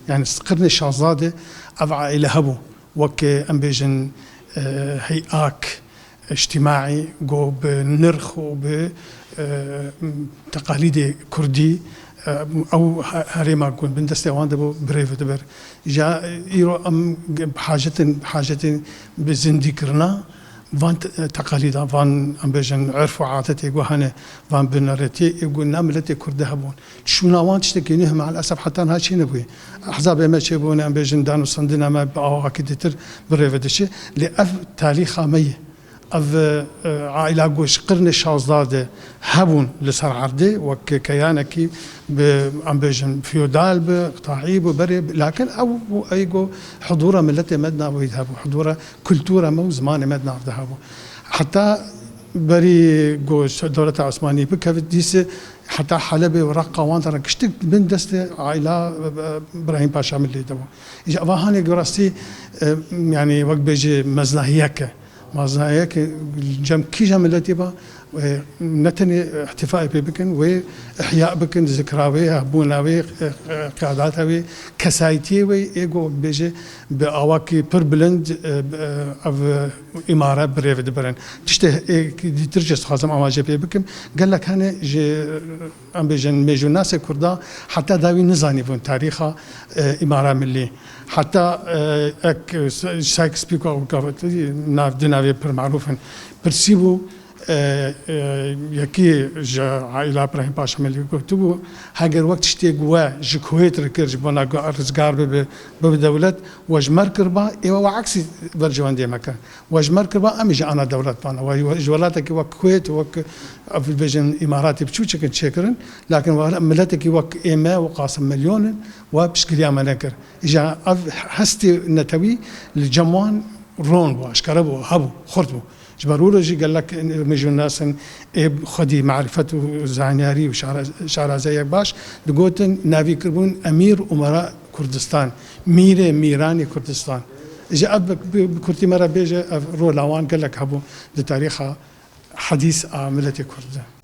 يعني قرن شازادة أف عائلة هبو وك أم بيجن هيئاك اجتماعي جو بنرخ وبتقاليد كردي او هريما كون بندستي وان دبو بريف دبر جا يرو ام بحاجة بزندي كرنا فان تقاليد فان ام بيجن عرفوا عاتتي وهنا فان بنرتي يقول ناملتي كرده هبون شو نوان تشتكينه مع الاسف حتى هادشي نبوي احزاب ما شيبون ام بيجن دانو صندنا ما باو اكيد تر بريف دشي لاف تاريخ ميه اف عائله جوش قرن شازداد هبون لسر عرضي وكيانكي ام بيجن فيودال بقطاعي بري لكن او ايجو حضوره ملتي مدنا ويذهبوا حضوره كلتوره مو زمان مدنا ذهبوا حتى بري جوش دوله عثمانيه بكفديس حتى حلبة ورقة وانترا كشتك بن دست عائلة إبراهيم باشا من اللي دوا إجا فهاني جراستي يعني وقت بيجي مزناهيك جم كي جم التي با نتني احتفاء بكن واحياء بكن ذكراوي هبوناوي قعداتوي كسايتي وي ايجو بيجي باواكي بربلند اف اماره بريف دبرن تشته دي ترجس خازم اماجي بكم قال لك هنا جي ام بيجن ميجو ناس كردا حتى داوي نزاني فون تاريخها اماره ملي حتى اك سايكس بيكو ناف دناوي بر معروفن برسيبو يكي عائلة إبراهيم باشا من اللي قلتوا هاجر وقت شتي جوا جكويت ركرج بنا رزقار بدولة وجمر كربا إيوا وعكسي برجوان دي مكان وجمر كربا أمي أنا دولة بنا وجولاتك وكويت وك في البيجن إماراتي بتشوفك تشكرن لكن ملتك وك إيما وقاسم مليون وبشكل يا منكر إجا هستي نتوي الجموان رون واشكربو هبو خرطبو جبروا جي قال لك ميجو الناس خدي معرفته زعنياري وشعر زيك باش دقوتن نافي كربون امير امراء كردستان ميراني كردستان جاء بكرتي مره بيجي رو لاوان قال لك هبو ده تاريخها حديث ملتي كرد